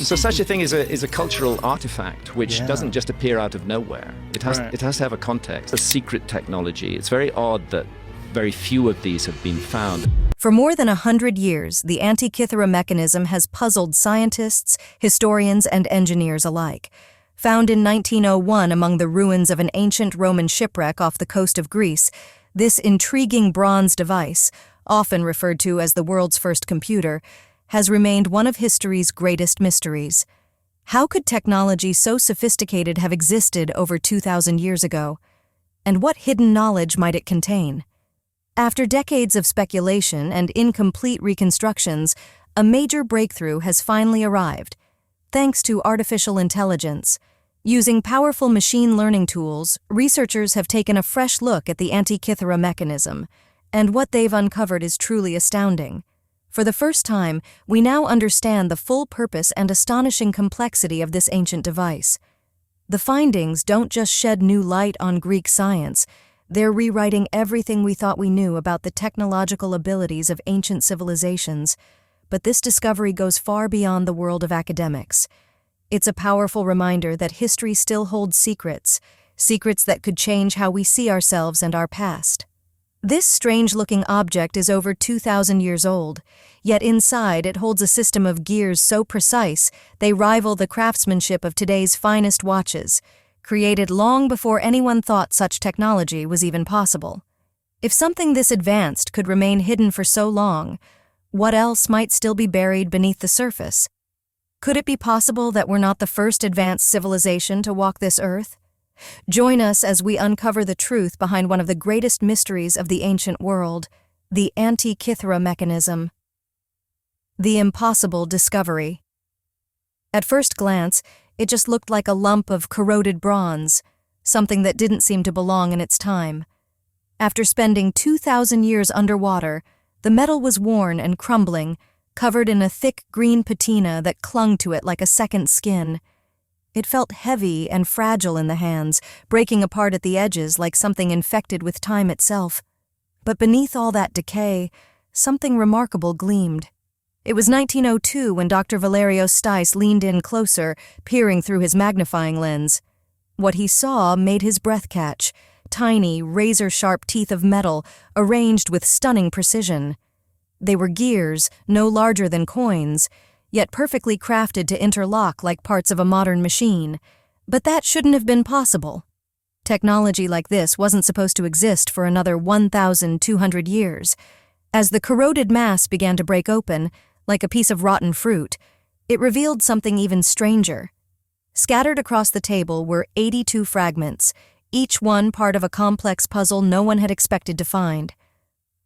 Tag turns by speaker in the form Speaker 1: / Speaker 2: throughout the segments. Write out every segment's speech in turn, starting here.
Speaker 1: So such a thing is a cultural artifact which doesn't just appear out of nowhere. It has to have a context, a secret technology. It's very odd that very few of these have been found.
Speaker 2: For more than 100 years, the Antikythera mechanism has puzzled scientists, historians, and engineers alike. Found in 1901 among the ruins of an ancient Roman shipwreck off the coast of Greece, this intriguing bronze device, often referred to as the world's first computer, has remained one of history's greatest mysteries. How could technology so sophisticated have existed over 2,000 years ago? And what hidden knowledge might it contain? After decades of speculation and incomplete reconstructions, a major breakthrough has finally arrived. Thanks to artificial intelligence, using powerful machine learning tools, researchers have taken a fresh look at the Antikythera mechanism, and what they've uncovered is truly astounding. For the first time, we now understand the full purpose and astonishing complexity of this ancient device. The findings don't just shed new light on Greek science, they're rewriting everything we thought we knew about the technological abilities of ancient civilizations. But this discovery goes far beyond the world of academics. It's a powerful reminder that history still holds secrets that could change how we see ourselves and our past. This strange-looking object is over 2,000 years old, yet inside it holds a system of gears so precise they rival the craftsmanship of today's finest watches, created long before anyone thought such technology was even possible. If something this advanced could remain hidden for so long, what else might still be buried beneath the surface? Could it be possible that we're not the first advanced civilization to walk this earth? Join us as we uncover the truth behind one of the greatest mysteries of the ancient world, the Antikythera mechanism. The impossible discovery. At first glance, it just looked like a lump of corroded bronze, something that didn't seem to belong in its time. After spending 2,000 years underwater, the metal was worn and crumbling, covered in a thick green patina that clung to it like a second skin. It felt heavy and fragile in the hands, breaking apart at the edges like something infected with time itself. But beneath all that decay, something remarkable gleamed. It was 1902 when Dr. Valerio Stice leaned in closer, peering through his magnifying lens. What he saw made his breath catch, tiny, razor-sharp teeth of metal, arranged with stunning precision. They were gears, no larger than coins, yet perfectly crafted to interlock like parts of a modern machine. But that shouldn't have been possible. Technology like this wasn't supposed to exist for another 1,200 years. As the corroded mass began to break open, like a piece of rotten fruit, it revealed something even stranger. Scattered across the table were 82 fragments, each one part of a complex puzzle no one had expected to find.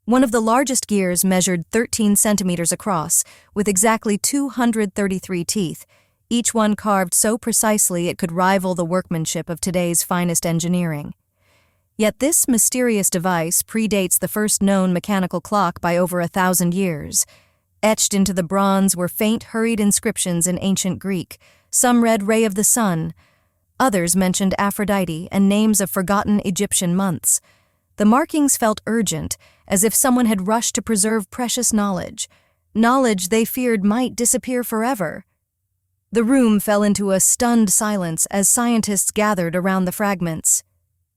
Speaker 2: One of the largest gears measured 13 centimeters across, with exactly 233 teeth, each one carved so precisely it could rival the workmanship of today's finest engineering. Yet this mysterious device predates the first known mechanical clock by over 1,000 years. Etched into the bronze were faint, hurried inscriptions in ancient Greek. Some read "Ray of the Sun." Others mentioned Aphrodite and names of forgotten Egyptian months. The markings felt urgent, as if someone had rushed to preserve precious knowledge they feared might disappear forever. The room fell into a stunned silence as scientists gathered around the fragments.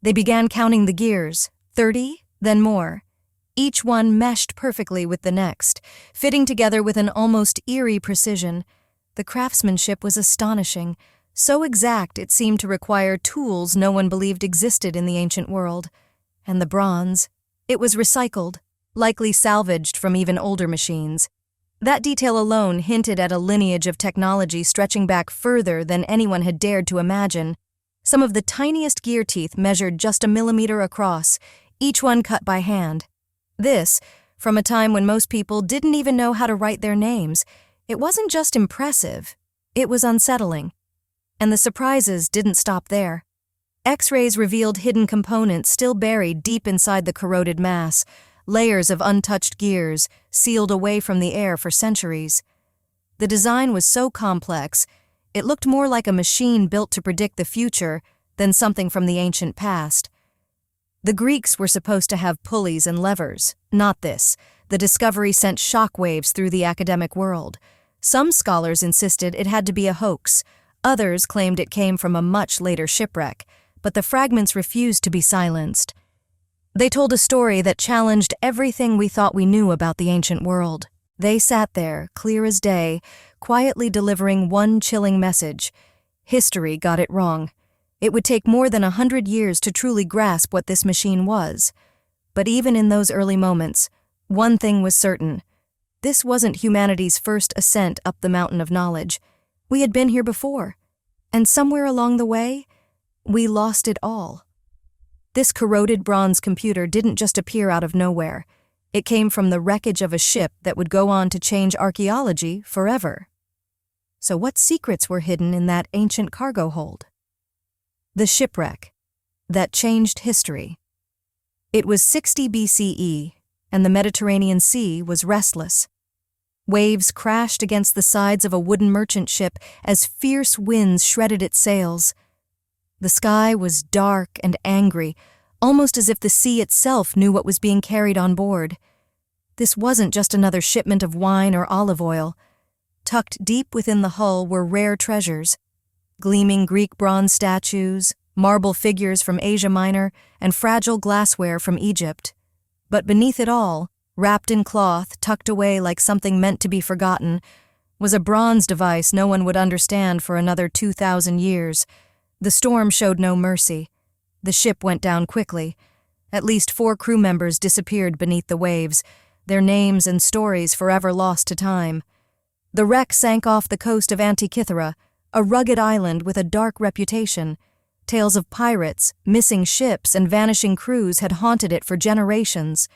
Speaker 2: They began counting the gears, 30, then more. Each one meshed perfectly with the next, fitting together with an almost eerie precision. The craftsmanship was astonishing, so exact it seemed to require tools no one believed existed in the ancient world. And the bronze, it was recycled, likely salvaged from even older machines. That detail alone hinted at a lineage of technology stretching back further than anyone had dared to imagine. Some of the tiniest gear teeth measured just a millimeter across, each one cut by hand. This, from a time when most people didn't even know how to write their names. It wasn't just impressive, it was unsettling. And the surprises didn't stop there. X-rays revealed hidden components still buried deep inside the corroded mass, layers of untouched gears, sealed away from the air for centuries. The design was so complex, it looked more like a machine built to predict the future than something from the ancient past. The Greeks were supposed to have pulleys and levers, not this. The discovery sent shockwaves through the academic world. Some scholars insisted it had to be a hoax. Others claimed it came from a much later shipwreck, but the fragments refused to be silenced. They told a story that challenged everything we thought we knew about the ancient world. They sat there, clear as day, quietly delivering one chilling message. History got it wrong. It would take more than 100 years to truly grasp what this machine was. But even in those early moments, one thing was certain. This wasn't humanity's first ascent up the mountain of knowledge. We had been here before, and somewhere along the way, we lost it all. This corroded bronze computer didn't just appear out of nowhere. It came from the wreckage of a ship that would go on to change archaeology forever. So what secrets were hidden in that ancient cargo hold? The shipwreck that changed history. It was 60 BCE, and the Mediterranean Sea was restless. Waves crashed against the sides of a wooden merchant ship as fierce winds shredded its sails. The sky was dark and angry, almost as if the sea itself knew what was being carried on board. This wasn't just another shipment of wine or olive oil. Tucked deep within the hull were rare treasures: gleaming Greek bronze statues, marble figures from Asia Minor, and fragile glassware from Egypt. But beneath it all, wrapped in cloth, tucked away like something meant to be forgotten, was a bronze device no one would understand for another 2,000 years. The storm showed no mercy. The ship went down quickly. At least 4 crew members disappeared beneath the waves, their names and stories forever lost to time. The wreck sank off the coast of Antikythera, a rugged island with a dark reputation. Tales of pirates, missing ships, and vanishing crews had haunted it for generations.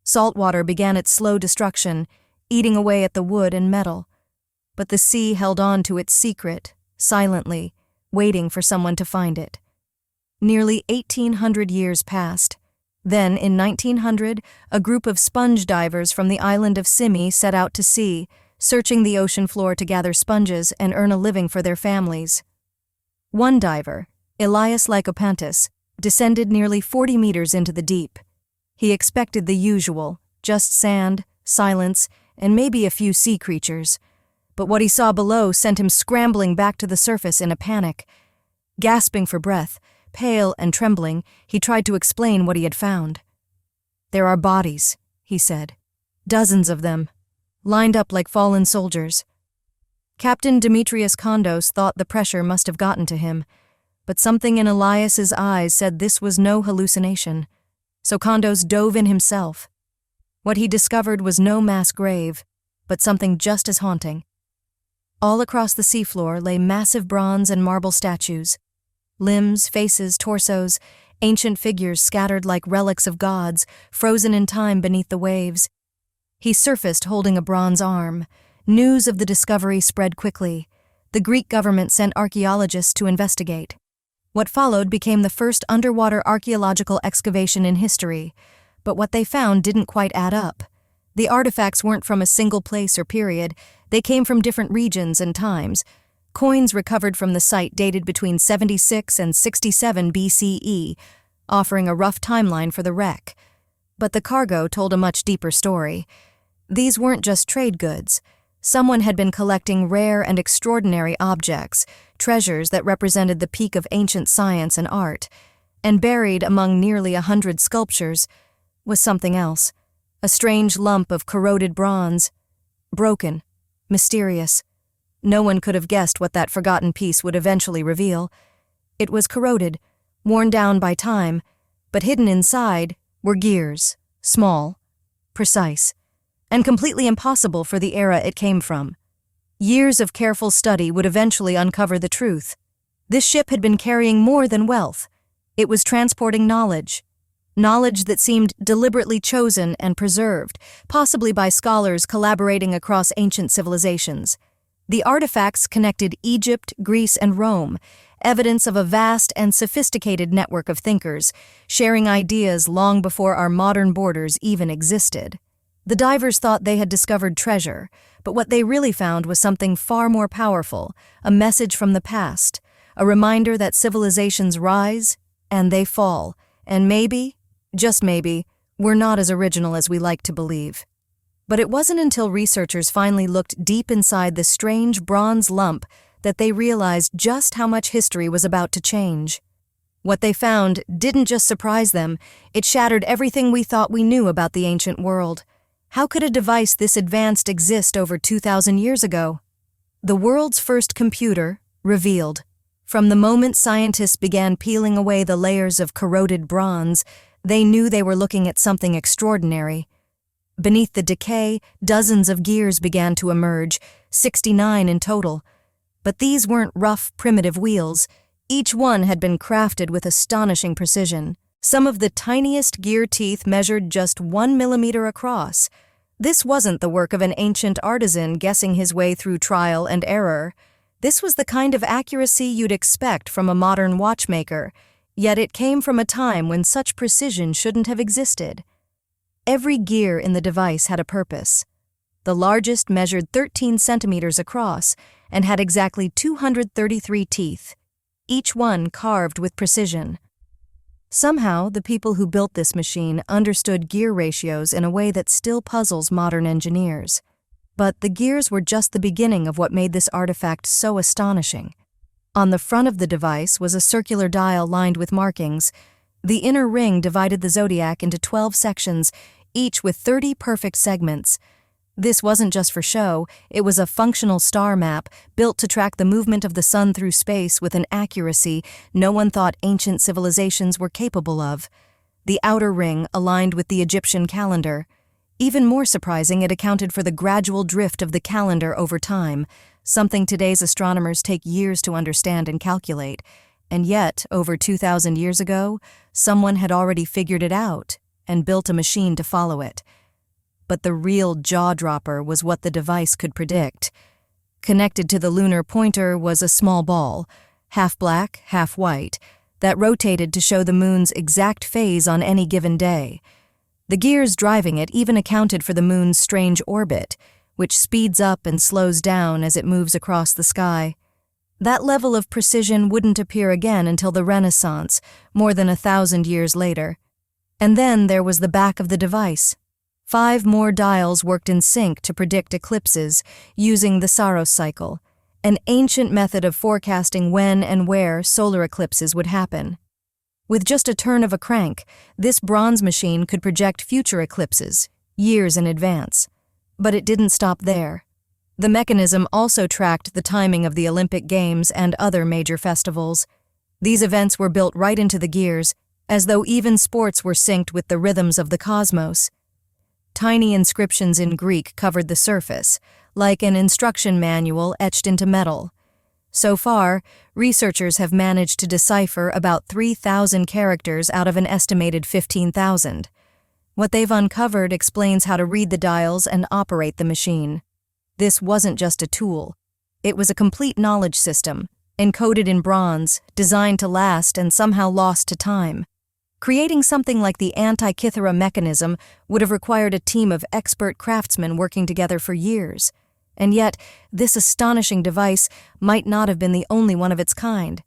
Speaker 2: Saltwater began its slow destruction, eating away at the wood and metal. But the sea held on to its secret, silently, waiting for someone to find it. Nearly 1,800 years passed. Then, in 1900, a group of sponge divers from the island of Simi set out to sea, searching the ocean floor to gather sponges and earn a living for their families. One diver, Elias Lycopantis, descended nearly 40 meters into the deep. He expected the usual, just sand, silence, and maybe a few sea creatures. But what he saw below sent him scrambling back to the surface in a panic. Gasping for breath, pale and trembling, he tried to explain what he had found. "There are bodies," he said. "Dozens of them, lined up like fallen soldiers." Captain Demetrius Kondos thought the pressure must have gotten to him, but something in Elias's eyes said this was no hallucination. So Kondos dove in himself. What he discovered was no mass grave, but something just as haunting. All across the seafloor lay massive bronze and marble statues. Limbs, faces, torsos, ancient figures scattered like relics of gods, frozen in time beneath the waves. He surfaced holding a bronze arm. News of the discovery spread quickly. The Greek government sent archaeologists to investigate. What followed became the first underwater archaeological excavation in history, but what they found didn't quite add up. The artifacts weren't from a single place or period. They came from different regions and times. Coins recovered from the site dated between 76 and 67 BCE, offering a rough timeline for the wreck. But the cargo told a much deeper story. These weren't just trade goods. Someone had been collecting rare and extraordinary objects, treasures that represented the peak of ancient science and art. And buried among nearly 100 sculptures was something else, a strange lump of corroded bronze. Broken, mysterious. No one could have guessed what that forgotten piece would eventually reveal. It was corroded, worn down by time, but hidden inside were gears, small, precise, and completely impossible for the era it came from. Years of careful study would eventually uncover the truth. This ship had been carrying more than wealth. It was transporting knowledge. Knowledge that seemed deliberately chosen and preserved, possibly by scholars collaborating across ancient civilizations. The artifacts connected Egypt, Greece, and Rome, evidence of a vast and sophisticated network of thinkers, sharing ideas long before our modern borders even existed. The divers thought they had discovered treasure, but what they really found was something far more powerful, a message from the past, a reminder that civilizations rise and they fall, and maybe, just maybe, we're not as original as we like to believe. But it wasn't until researchers finally looked deep inside the strange bronze lump that they realized just how much history was about to change. What they found didn't just surprise them, it shattered everything we thought we knew about the ancient world. How could a device this advanced exist over 2,000 years ago? The world's first computer, revealed. From the moment scientists began peeling away the layers of corroded bronze, they knew they were looking at something extraordinary. Beneath the decay, dozens of gears began to emerge, 69 in total. But these weren't rough, primitive wheels. Each one had been crafted with astonishing precision. Some of the tiniest gear teeth measured just 1 millimeter across. This wasn't the work of an ancient artisan guessing his way through trial and error. This was the kind of accuracy you'd expect from a modern watchmaker, yet it came from a time when such precision shouldn't have existed. Every gear in the device had a purpose. The largest measured 13 centimeters across and had exactly 233 teeth, each one carved with precision. Somehow, the people who built this machine understood gear ratios in a way that still puzzles modern engineers. But the gears were just the beginning of what made this artifact so astonishing. On the front of the device was a circular dial lined with markings. The inner ring divided the zodiac into 12 sections, each with 30 perfect segments. This wasn't just for show, it was a functional star map built to track the movement of the sun through space with an accuracy no one thought ancient civilizations were capable of. The outer ring aligned with the Egyptian calendar. Even more surprising, it accounted for the gradual drift of the calendar over time, something today's astronomers take years to understand and calculate. And yet, over 2,000 years ago, someone had already figured it out and built a machine to follow it. But the real jaw-dropper was what the device could predict. Connected to the lunar pointer was a small ball, half black, half white, that rotated to show the moon's exact phase on any given day. The gears driving it even accounted for the moon's strange orbit, which speeds up and slows down as it moves across the sky. That level of precision wouldn't appear again until the Renaissance, more than 1,000 years later. And then there was the back of the device. 5 more dials worked in sync to predict eclipses using the Saros cycle, an ancient method of forecasting when and where solar eclipses would happen. With just a turn of a crank, this bronze machine could project future eclipses, years in advance. But it didn't stop there. The mechanism also tracked the timing of the Olympic Games and other major festivals. These events were built right into the gears, as though even sports were synced with the rhythms of the cosmos. Tiny inscriptions in Greek covered the surface, like an instruction manual etched into metal. So far, researchers have managed to decipher about 3,000 characters out of an estimated 15,000. What they've uncovered explains how to read the dials and operate the machine. This wasn't just a tool. It was a complete knowledge system, encoded in bronze, designed to last and somehow lost to time. Creating something like the Antikythera Mechanism would have required a team of expert craftsmen working together for years. And yet, this astonishing device might not have been the only one of its kind.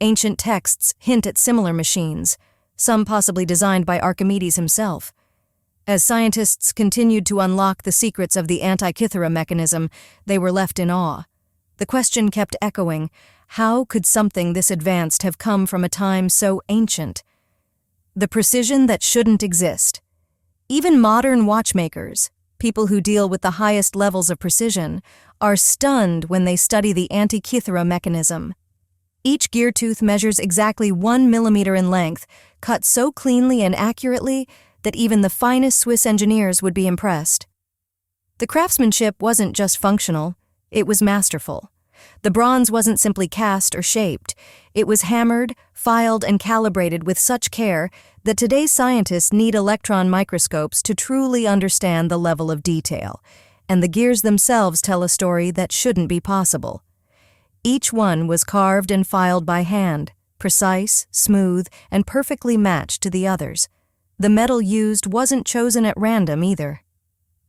Speaker 2: Ancient texts hint at similar machines, some possibly designed by Archimedes himself. As scientists continued to unlock the secrets of the Antikythera Mechanism, they were left in awe. The question kept echoing, how could something this advanced have come from a time so ancient? The precision that shouldn't exist. Even modern watchmakers, people who deal with the highest levels of precision, are stunned when they study the Antikythera Mechanism. Each gear tooth measures exactly 1 millimeter in length, cut so cleanly and accurately that even the finest Swiss engineers would be impressed. The craftsmanship wasn't just functional, it was masterful. The bronze wasn't simply cast or shaped. It was hammered, filed, and calibrated with such care that today's scientists need electron microscopes to truly understand the level of detail, and the gears themselves tell a story that shouldn't be possible. Each one was carved and filed by hand, precise, smooth, and perfectly matched to the others. The metal used wasn't chosen at random either.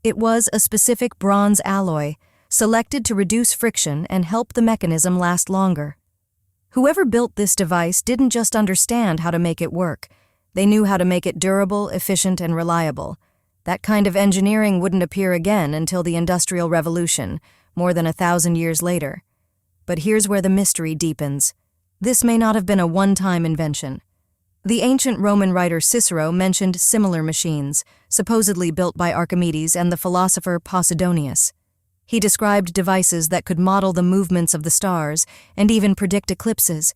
Speaker 2: It was a specific bronze alloy, selected to reduce friction and help the mechanism last longer. Whoever built this device didn't just understand how to make it work. They knew how to make it durable, efficient, and reliable. That kind of engineering wouldn't appear again until the Industrial Revolution, more than 1,000 years later. But here's where the mystery deepens. This may not have been a one-time invention. The ancient Roman writer Cicero mentioned similar machines, supposedly built by Archimedes and the philosopher Posidonius. He described devices that could model the movements of the stars and even predict eclipses.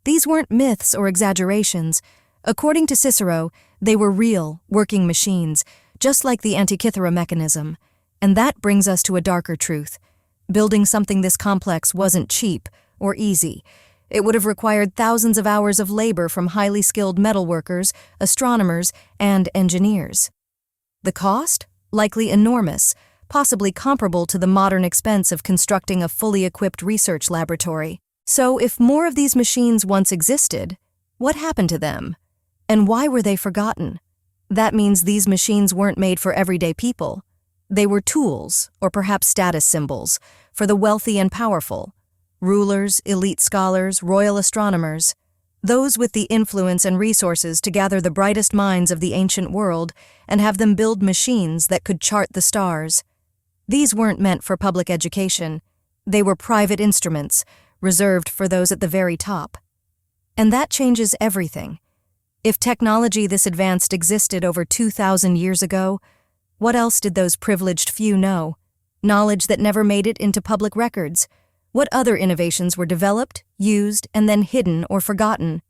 Speaker 2: These weren't myths or exaggerations. According to Cicero, they were real, working machines, just like the Antikythera Mechanism. And that brings us to a darker truth. Building something this complex wasn't cheap or easy. It would have required thousands of hours of labor from highly skilled metalworkers, astronomers, and engineers. The cost? Likely enormous, possibly comparable to the modern expense of constructing a fully equipped research laboratory. So, if more of these machines once existed, what happened to them? And why were they forgotten? That means these machines weren't made for everyday people. They were tools, or perhaps status symbols, for the wealthy and powerful. Rulers, elite scholars, royal astronomers, those with the influence and resources to gather the brightest minds of the ancient world and have them build machines that could chart the stars. These weren't meant for public education. They were private instruments, reserved for those at the very top. And that changes everything. If technology this advanced existed over 2,000 years ago, what else did those privileged few know? Knowledge that never made it into public records. What other innovations were developed, used, and then hidden or forgotten?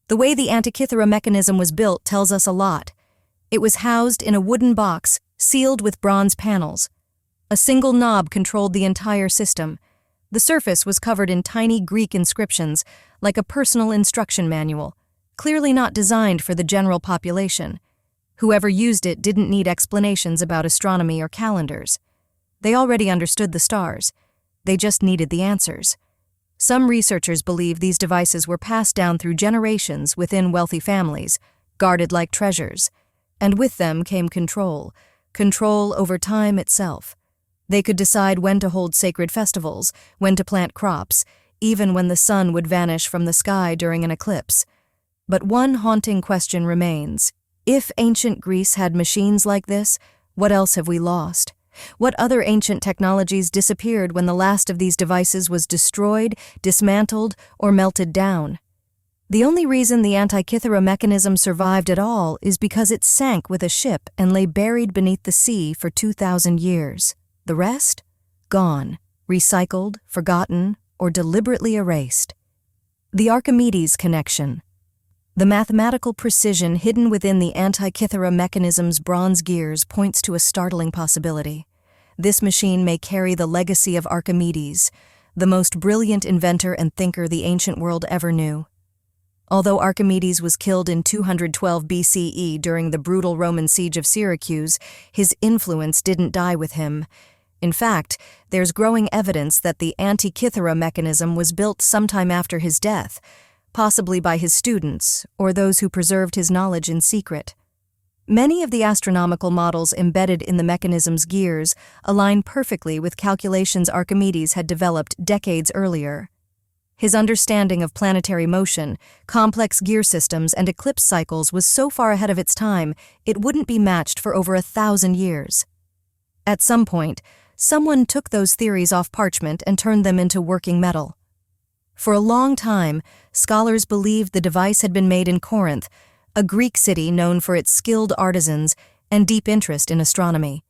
Speaker 2: The way the Antikythera mechanism was built tells us a lot. It was housed in a wooden box, sealed with bronze panels. A single knob controlled the entire system. The surface was covered in tiny Greek inscriptions, like a personal instruction manual, clearly not designed for the general population. Whoever used it didn't need explanations about astronomy or calendars. They already understood the stars. They just needed the answers. Some researchers believe these devices were passed down through generations within wealthy families, guarded like treasures. And with them came control over time itself. They could decide when to hold sacred festivals, when to plant crops, even when the sun would vanish from the sky during an eclipse. But one haunting question remains. If ancient Greece had machines like this, what else have we lost? What other ancient technologies disappeared when the last of these devices was destroyed, dismantled, or melted down? The only reason the Antikythera mechanism survived at all is because it sank with a ship and lay buried beneath the sea for 2,000 years. The rest? Gone, recycled, forgotten, or deliberately erased. The Archimedes connection. The mathematical precision hidden within the Antikythera mechanism's bronze gears points to a startling possibility. This machine may carry the legacy of Archimedes, the most brilliant inventor and thinker the ancient world ever knew. Although Archimedes was killed in 212 BCE during the brutal Roman siege of Syracuse, his influence didn't die with him. In fact, there's growing evidence that the Antikythera mechanism was built sometime after his death, possibly by his students or those who preserved his knowledge in secret. Many of the astronomical models embedded in the mechanism's gears align perfectly with calculations Archimedes had developed decades earlier. His understanding of planetary motion, complex gear systems, and eclipse cycles was so far ahead of its time, it wouldn't be matched for over 1,000 years. At some point, someone took those theories off parchment and turned them into working metal. For a long time, scholars believed the device had been made in Corinth, a Greek city known for its skilled artisans and deep interest in astronomy.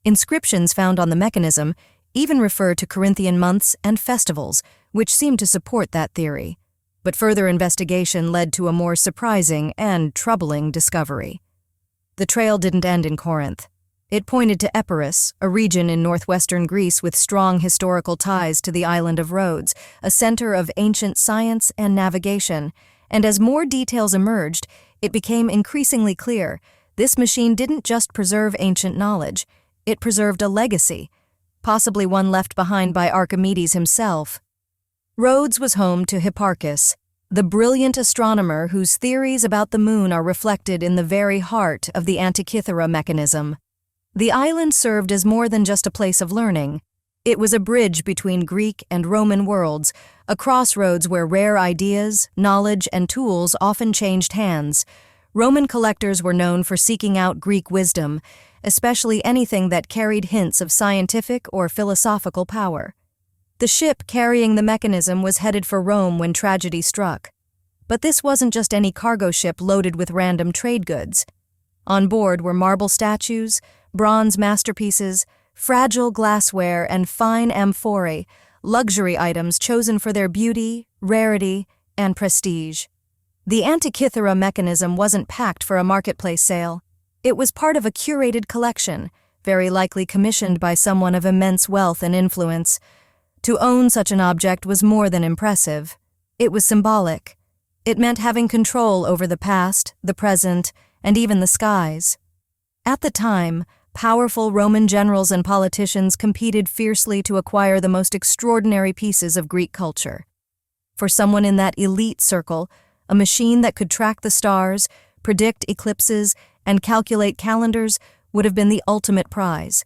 Speaker 2: Inscriptions found on the mechanism even refer to Corinthian months and festivals, which seemed to support that theory. But further investigation led to a more surprising and troubling discovery. The trail didn't end in Corinth. It pointed to Epirus, a region in northwestern Greece with strong historical ties to the island of Rhodes, a center of ancient science and navigation. And as more details emerged, it became increasingly clear this machine didn't just preserve ancient knowledge, it preserved a legacy, possibly one left behind by Archimedes himself. Rhodes was home to Hipparchus, the brilliant astronomer whose theories about the moon are reflected in the very heart of the Antikythera mechanism. The island served as more than just a place of learning. It was a bridge between Greek and Roman worlds, a crossroads where rare ideas, knowledge, and tools often changed hands. Roman collectors were known for seeking out Greek wisdom, especially anything that carried hints of scientific or philosophical power. The ship carrying the mechanism was headed for Rome when tragedy struck. But this wasn't just any cargo ship loaded with random trade goods. On board were marble statues, bronze masterpieces, fragile glassware, and fine amphorae, luxury items chosen for their beauty, rarity, and prestige. The Antikythera Mechanism wasn't packed for a marketplace sale. It was part of a curated collection, very likely commissioned by someone of immense wealth and influence. To own such an object was more than impressive. It was symbolic. It meant having control over the past, the present, and even the skies. At the time, powerful Roman generals and politicians competed fiercely to acquire the most extraordinary pieces of Greek culture. For someone in that elite circle, a machine that could track the stars, predict eclipses, and calculate calendars would have been the ultimate prize.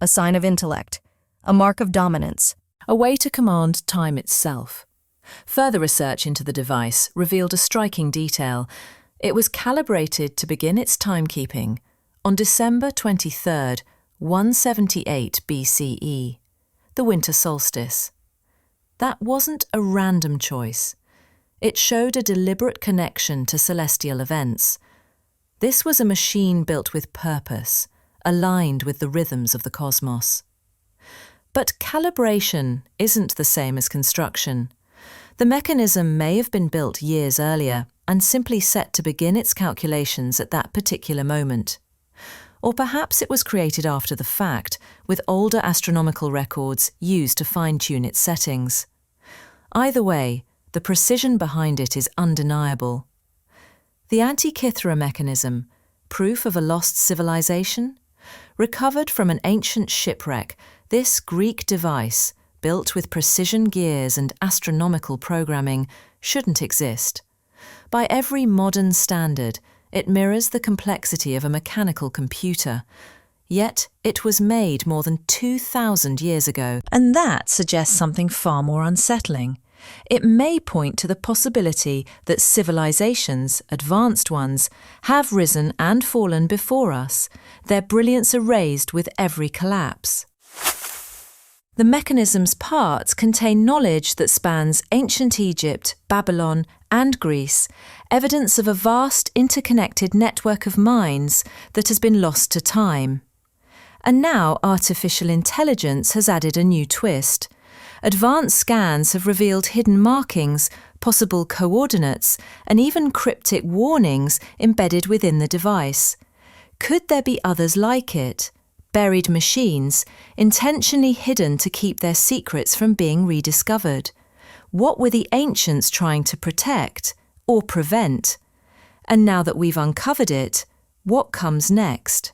Speaker 2: A sign of intellect, a mark of dominance.
Speaker 3: A way to command time itself. Further research into the device revealed a striking detail. It was calibrated to begin its timekeeping on December 23rd, 178 BCE, the winter solstice. That wasn't a random choice. It showed a deliberate connection to celestial events. This was a machine built with purpose, aligned with the rhythms of the cosmos. But calibration isn't the same as construction. The mechanism may have been built years earlier and simply set to begin its calculations at that particular moment. Or perhaps it was created after the fact, with older astronomical records used to fine-tune its settings. Either way, the precision behind it is undeniable. The Antikythera Mechanism, proof of a lost civilization? Recovered from an ancient shipwreck, this Greek device, built with precision gears and astronomical programming, shouldn't exist. By every modern standard, it mirrors the complexity of a mechanical computer. Yet it was made more than 2,000 years ago. And that suggests something far more unsettling. It may point to the possibility that civilizations, advanced ones, have risen and fallen before us, their brilliance erased with every collapse. The mechanism's parts contain knowledge that spans ancient Egypt, Babylon, and Greece, evidence of a vast interconnected network of minds that has been lost to time. And now artificial intelligence has added a new twist. Advanced scans have revealed hidden markings, possible coordinates, and even cryptic warnings embedded within the device. Could there be others like it? Buried machines, intentionally hidden to keep their secrets from being rediscovered? What were the ancients trying to protect or prevent? And now that we've uncovered it, what comes next?